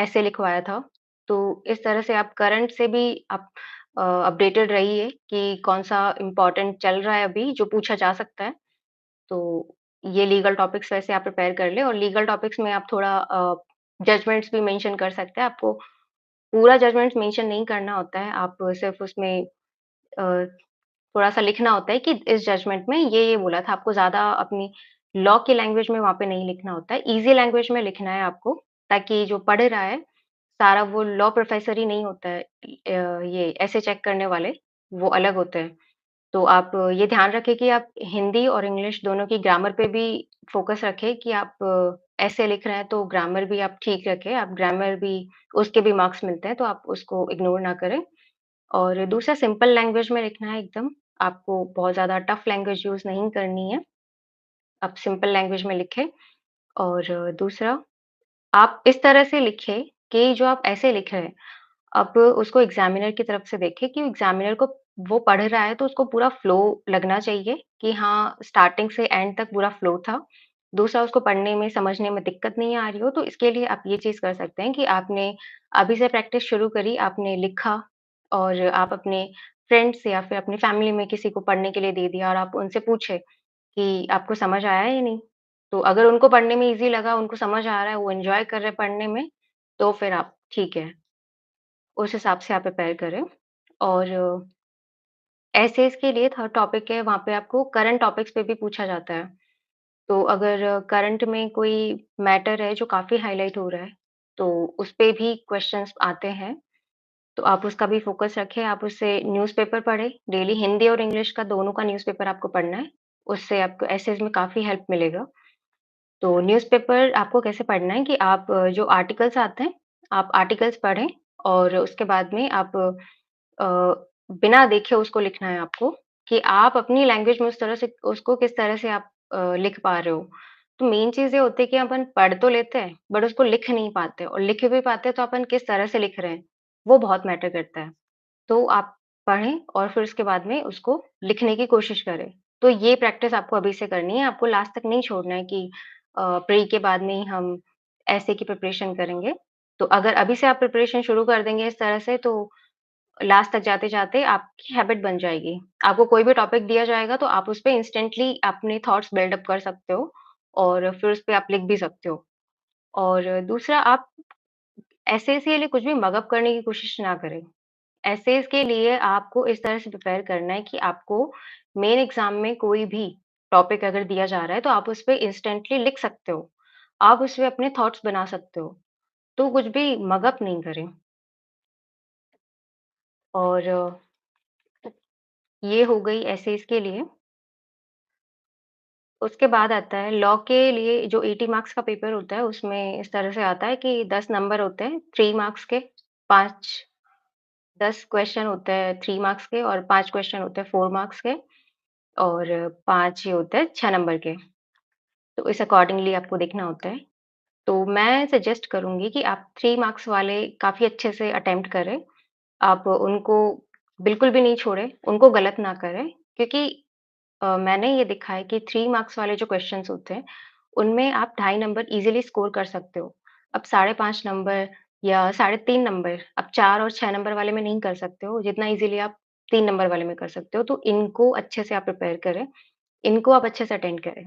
ऐसे लिखवाया था। तो इस तरह से आप करंट से भी आप अपडेटेड रहिए कि कौन-सा इम्पोर्टेंट चल रहा है अभी जो पूछा जा सकता है। तो ये लीगल टॉपिक्स वैसे आप प्रिपेयर कर लें और लीगल टॉपिक्स में आप थोड़ा जजमेंट्स भी मेंशन कर सकते हैं। आपको पूरा जजमेंट्स मेंशन नहीं करना होता है। आप सिर्फ़ उसमें अ, थोड़ा-सा लिखना होता है कि इस जजमेंट में ये बोला था। आपको ज़्यादा अपनी लॉ की लैंग्वेज में वहाँ पे नहीं लिखना होता है। ईज़ी लैंग्वेज में लिखना है आपको, ताकि जो पढ़ रहा है, सारा वो लॉ प्रोफ़ेसर ही नहीं होता है। ये ऐसे चेक करने वाले, वो अलग होते हैं। तो आप ये ध्यान रखें कि आप हिंदी और इंग्लिश दोनों की ग्रामर पे भी फ़ोकस रखें कि आप ऐसे लिख रहे हैं तो ग्रामर भी आप ठीक रखें। आप ग्रामर भी उसके भी मार्क्स मिलते हैं, तो आप उसको इग्नोर ना करें। और दूसरा सिंपल लैंग्वेज में लिखना है एकदम, आपको बहुत ज़्यादा टफ लैंग्वेज यूज़ नहीं करनी है। आप सिंपल लैंग्वेज में लिखें और दूसरा आप इस तरह से लिखें कि जो आप ऐसे लिख रहे हैं, अब उसको एग्ज़ामिनर की तरफ से देखें कि एग्ज़ामिनर को वो पढ़ रहा है तो उसको पूरा फ्लो लगना चाहिए कि हाँ, स्टार्टिंग से एंड तक पूरा फ्लो था। दूसरा उसको पढ़ने में, समझने में दिक्कत नहीं आ रही हो, तो इसके लिए आप ये चीज़ कर सकते हैं कि आपने अभी से प्रैक्टिस शुरू करी, आपने लिखा और आप अपने फ्रेंड्स या फिर अपनी फैमिली में किसी को पढ़ने के लिए दे दिया और आप उनसे पूछे कि आपको समझ आया या नहीं? तो अगर उनको पढ़ने में ईज़ी लगा, उनको समझ आ रहा है, वो एन्जॉय कर रहे हैं पढ़ने में, तो फिर आप ठीक है। उस हिसाब से आप प्रिपेयर करें और एसेज़ के लिए थर्ड टॉपिक है, वहाँ पे आपको करंट टॉपिक्स पे भी पूछा जाता है। तो अगर करंट में कोई मैटर है जो काफ़ी हाइलाइट हो रहा है, तो उस पे भी क्वेश्चन्स आते हैं, तो आप उसका भी फ़ोकस रखें। आप उससे न्यूज़पेपर पढ़ें, डेली हिंदी और इंग्लिश का दोनों का न्यूज़पेपर आपको पढ़ना है, उससे आपको एसेज़ में काफ़ी हेल्प मिलेगा। तो न्यूज़पेपर आपको कैसे पढ़ना है कि आप जो आर्टिकल्स आते हैं, आप आर्टिकल्स पढ़ें और उसके बाद में आप अ, बिना देखे उसको लिखना है आपको कि आप अपनी लैंग्वेज में उस तरह से उसको किस तरह से आप लिख पा रहे हो। तो मेन चीज़ ये होती है कि अपन पढ़ तो लेते हैं, बट उसको लिख नहीं पाते और लिख भी पाते हैं तो अपन किस तरह से लिख रहे हैं, वो बहुत मैटर करता है। तो आप पढ़ें और फिर उसके बाद में उसको लिखने की कोशिश करें। तो ये प्रैक्टिस आपको अभी से करनी है, आपको लास्ट तक नहीं छोड़ना है कि प्री के बाद में ही हम ऐसे की प्रिपरेशन करेंगे। तो अगर अभी से आप प्रिपरेशन शुरू कर देंगे इस तरह से तो लास्ट तक जाते-जाते आपकी हैबिट बन जाएगी। आपको कोई भी टॉपिक दिया जाएगा तो आप उसपे इंस्टेंटली अपने थॉट्स बिल्ड अप कर सकते हो और फिर उसपे आप लिख भी सकते हो। और दूसरा आप एसेज़ के लिए कुछ भी मग अप करने की कोशिश ना करें। एसेज़ के लिए आपको इस तरह से प्रिपेयर करना है कि आपको मेन एग्ज़ाम में कोई भी टॉपिक अगर दिया जा रहा है तो आप उसपे इंस्टेंटली लिख सकते हो। आप उसपे अपने थॉट्स बना सकते हो। तो कुछ भी मग अप नहीं करें। और ये हो गई एसेज़ के लिए। उसके बाद आता है लॉ के लिए जो 80 मार्क्स का पेपर होता है, उसमें इस तरह से आता है कि 10 नंबर होते हैं 3 मार्क्स के, 5 10 क्वेश्चन होते हैं 3 मार्क्स के और 5 क्वेश्चन होते हैं 4 मार्क्स के और 5 ये होते हैं 6 नंबर के। तो इस अकॉर्डिंगली आपको देखना होता है। तो मैं सजेस्ट करूँगी कि आप 3 मार्क्स वाले काफ़ी अच्छे से अटेम्प्ट करें। आप उनको बिल्कुल भी नहीं छोड़ें, उनको गलत ना करें क्योंकि मैंने ये देखा है कि 3 मार्क्स वाले जो क्वेश्चन्स होते हैं, उनमें आप ढाई नंबर ईज़िली स्कोर कर सकते हो। अब साढ़े 5 नंबर या साढ़े 3 नंबर, आप 4 और 6 नंबर वाले में नहीं कर सकते हो, जितना ईज़िली आप 3 नंबर वाले में कर सकते हो। तो इनको अच्छे से आप प्रिपेयर करें, इनको आप अच्छे से अटेंड करें।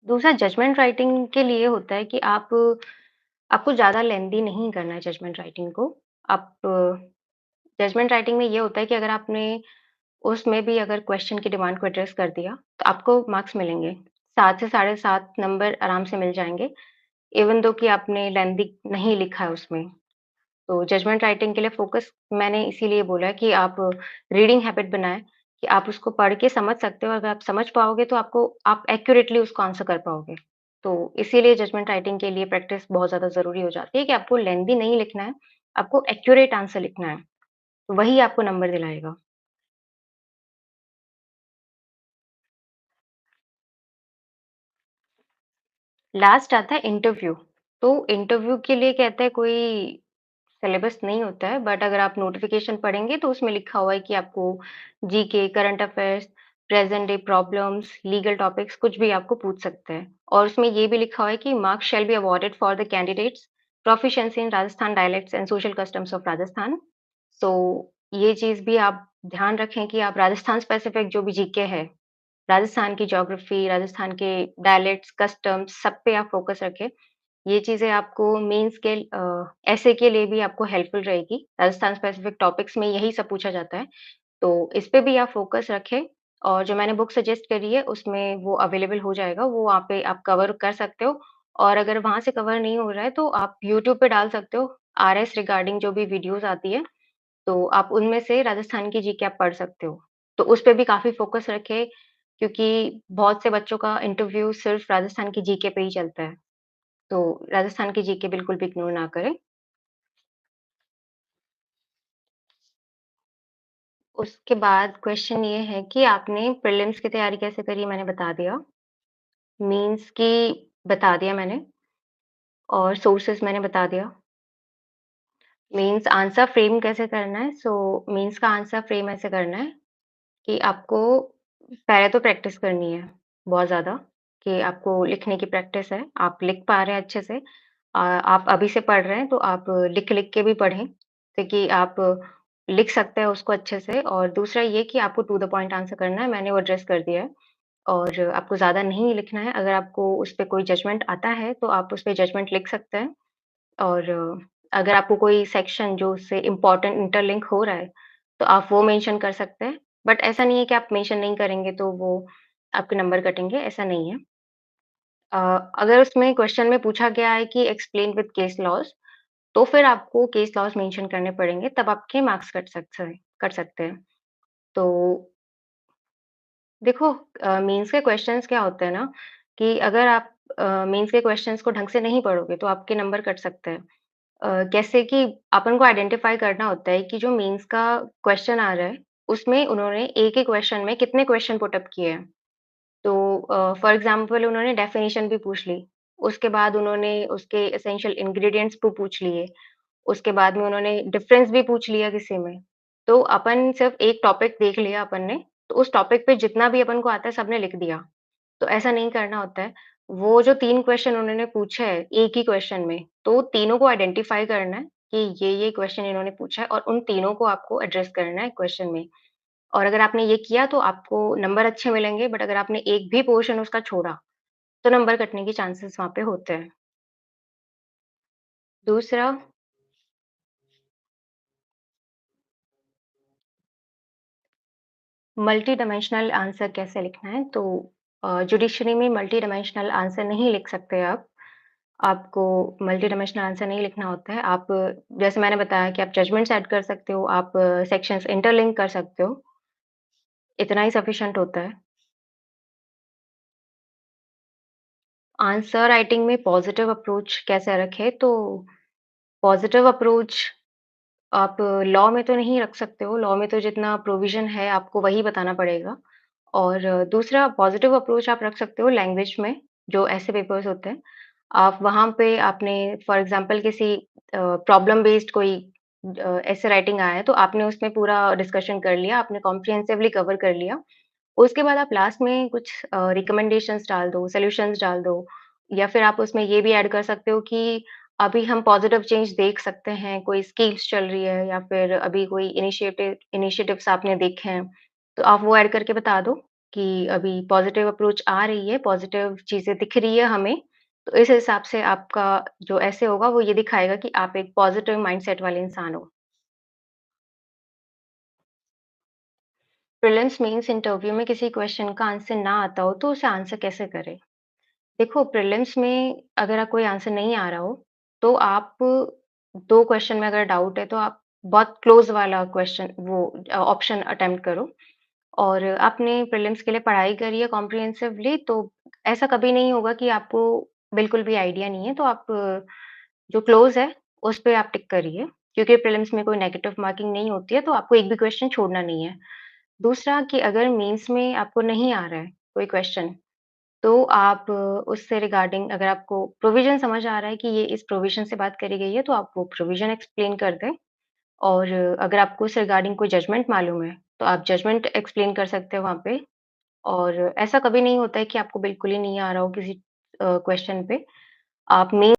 दूसरा जजमेंट राइटिंग के लिए होता है कि आपको ज़्यादा लेंथी नहीं करना है जजमेंट राइटिंग को। आप जजमेंट राइटिंग में ये होता है कि अगर आपने उसमें भी अगर क्वेश्चन की डिमांड को एड्रेस कर दिया, तो आपको मार्क्स मिलेंगे। 7 से साढ़े 7 नंबर आराम से मिल जाएँगे, इवन दो कि आपने लेंथी नहीं लिखा है उसमें। तो जजमेंट राइटिंग के लिए फ़ोकस मैंने इसीलिए बोला है कि आप रीडिंग हैबिट बनाएँ, कि आप उसको पढ़ के समझ सकते हो, अगर आप समझ पाओगे तो आपको आप एक्यूरेटली उसको आंसर कर पाओगे। तो इसीलिए जजमेंट राइटिंग के लिए प्रैक्टिस बहुत ज़्यादा ज़रूरी हो जाती है कि आपको लेंथी नहीं लिखना है, आपको एक्यूरेट आंसर लिखना है, वही आपको नंबर दिलाएगा। लास्ट आता है इंटरव्यू। तो इंटरव्यू के लिए कहते हैं कोई सिलेबस नहीं होता है, बट अगर आप नोटिफ़िकेशन पढ़ेंगे तो उसमें लिखा हुआ है कि आपको GK, current affairs present day problems, legal topics कुछ भी आपको पूछ सकते हैं। और उसमें ये भी लिखा हुआ है कि marks shall be awarded for the candidate's proficiency in Rajasthan dialects and social customs of Rajasthan. So ये चीज़ भी आप ध्यान रखें कि आप राजस्थान स्पेसिफिक जो भी जीके है, राजस्थान की ज्योग्राफी, राजस्थान के डायलेक्ट्स, कस्टम्स सब पे आप फ़ोकस रखें। ये चीज़ें आपको मेंस के एसे के लिए भी आपको हेल्पफुल रहेगी। राजस्थान स्पेसिफिक टॉपिक्स में यही सब पूछा जाता है। तो इस पे भी आप फ़ोकस रखें और जो मैंने बुक सजेस्ट करी है उसमें वो अवेलेबल हो जाएगा, वो वहाँ पे आप कवर कर सकते हो और अगर वहाँ से कवर नहीं हो रहा है तो आप यूट्यूब पे डाल सकते हो, आरएस रिगार्डिंग जो भी वीडियोज़ आती है, तो आप उनमें से राजस्थान की जीके आप पढ़ सकते हो। तो उस पे भी काफ़ी फ़ोकस रखें क्योंकि बहुत से बच्चों का इंटरव्यू सिर्फ़ राजस्थान की जीके पे ही चलता है। तो राजस्थान की जीके बिल्कुल भी इग्नोर ना करें। उसके बाद क्वेश्चन ये है कि आपने प्रीलिम्स की तैयारी कैसे करी मैंने बता दिया। मेंस की बता दिया मैंने और सोर्सेज़ मैंने बता दिया। मेंस आंसर फ्रेम कैसे करना है? मेंस का आंसर फ्रेम ऐसे करना है कि आपको पहले तो प्रैक्टिस करनी है बहुत ज़्यादा कि आपको लिखने की प्रैक्टिस है, आप लिख पा रहे हैं अच्छे से। आप अभी से पढ़ रहे हैं तो आप लिख-लिख के भी पढ़ें, ताकि आप लिख सकते हैं उसको अच्छे से और दूसरा ये कि आपको टू द पॉइंट आंसर करना है, मैंने वो एड्रेस कर दिया है। और आपको ज़्यादा नहीं लिखना है, अगर आपको उस पे कोई जजमेंट आता है, तो आप उस पे जजमेंट लिख सकते हैं और अगर आपको कोई सेक्शन जो उससे इम्पोर्टेंट इंटरलिंक हो रहा है, तो आप वो मेंशन कर सकते हैं। बट ऐसा नहीं है कि आप मेंशन नहीं करेंगे तो वो आपके नंबर कटेंगे, ऐसा नहीं है। अ, अगर उसमें क्वेश्चन में पूछा गया है कि एक्सप्लेन विथ केस लॉज़, तो फिर आपको केस लॉज़ मेंशन करने पड़ेंगे, तब आपके मार्क्स कट सकते हैं। तो देखो मेंस के क्वेश्चन्स क्या होते हैं ना कि अगर आप मेंस के क्वेश्चन्स को ढंग से नहीं पढ़ोगे तो आपके नंबर कट सकते हैं। कैसे कि अपन को आइडेंटिफ़ाई करना होता है कि जो मेंस का क्वेश्चन आ रहा है, उसमें उन्होंने एक ही क्वेश्चन में कितने क्वेश्चन पुट अप किए हैं। तो फॉर एग्ज़ाम्पल उन्होंने डेफ़िनिशन भी पूछ ली, उसके बाद उन्होंने उसके एसेंशियल इंग्रीडिएंट्स भी पूछ लिए, उसके बाद में उन्होंने डिफ़रेंस भी पूछ लिया किसी में। तो अपन सिर्फ़ एक टॉपिक देख लिया अपन ने, तो उस टॉपिक पे जितना भी अपन को आता है सबने लिख दिया। तो ऐसा नहीं करना होता है। वो जो 3 क्वेश्चन उन्होंने पूछे हैं, एक ही क्वेश्चन में, तो तीनों को आइडेंटिफ़ाई करना है कि ये क्वेश्चन इन्होंने पूछा है और उन तीनों को आपको एड्रेस करना है क्वेश्चन में। और अगर आपने ये किया तो आपको नंबर अच्छे मिलेंगे, बट अगर आपने एक भी पोर्शन उसका छोड़ा, तो नंबर कटने के चांसेस वहाँ पे होते हैं। दूसरा मल्टी डायमेंशनल आंसर कैसे लिखना है? तो जुडिशरी में मल्टी डायमेंशनल आंसर नहीं लिख सकते आप। आपको मल्टी डायमेंशनल आंसर नहीं लिखना होता है। आप जैसे मैंने बताया कि आप जजमेंट्स ऐड कर सकते हो, आप सेक्शंस इंटरलिंक कर सकते हो, इतना ही सफिशिएंट होता है। आंसर राइटिंग में पॉज़िटिव अप्रोच कैसे रखें? तो पॉज़िटिव अप्रोच आप लॉ में तो नहीं रख सकते हो, लॉ में तो जितना प्रोविज़न है आपको वही बताना पड़ेगा। और दूसरा पॉज़िटिव अप्रोच आप रख सकते हो लैंग्वेज में, जो ऐसे पेपर्स होते हैं। आप वहाँ पे आपने फॉर एग्ज़ाम्पल किसी प्रॉब्लम बेस्ड कोई ऐसे राइटिंग आया है, तो आपने उसमें पूरा डिस्कशन कर लिया, आपने कॉम्प्रिहेंसिवली कवर कर लिया। उसके बाद आप लास्ट में कुछ रिकमेंडेशंस डाल दो, सॉल्यूशंस डाल दो या फिर आप उसमें ये भी ऐड कर सकते हो कि अभी हम पॉज़िटिव चेंज देख सकते हैं, कोई स्कीम्स चल रही है या फिर अभी कोई इनिशिएटिव्स आपने देखे हैं, तो आप वो ऐड करके बता दो कि अभी पॉज़िटिव अप्रोच आ रही है, पॉज़िटिव चीज़ें दिख रही है हमें, तो इस हिसाब से आपका जो ऐसे होगा वो ये दिखाएगा कि आप एक पॉज़िटिव माइंडसेट वाले इंसान हो। प्रीलिम्स, मेंस इंटरव्यू में किसी क्वेश्चन का आंसर ना आता हो, तो उसे आंसर कैसे करें? देखो प्रीलिम्स में अगर कोई आंसर नहीं आ रहा हो, तो आप 2 क्वेश्चन में अगर डाउट है तो आप बहुत क्लोज़ वाला क्वेश्चन वो ऑप्शन अटेम्प्ट करो और आपने प्रीलिम्स के लिए पढ़ाई करी है कॉम्प्रिहेंसिवली तो ऐसा कभी नहीं होगा कि आपको बिल्कुल भी आइडिया नहीं है, तो आप जो क्लोज़ है, उस पे आप टिक करिए, क्योंकि प्रीलिम्स में कोई नेगेटिव मार्किंग नहीं होती है, तो आपको एक भी क्वेश्चन छोड़ना नहीं है। दूसरा कि अगर मेंस में आपको नहीं आ रहा है कोई क्वेश्चन तो आप उससे रिगार्डिंग अगर आपको प्रोविज़न समझ आ रहा है कि ये इस प्रोविज़न से बात करी गई है, तो आप वो प्रोविज़न एक्सप्लेन कर दें और अगर आपको उस रिगार्डिंग कोई जजमेंट मालूम है, तो आप जजमेंट एक्सप्लेन कर सकते हो वहाँ पे और ऐसा कभी नहीं होता है कि आपको बिल्कुल ही नहीं आ रहा हो किसी क्वेश्चन पे। आप मेन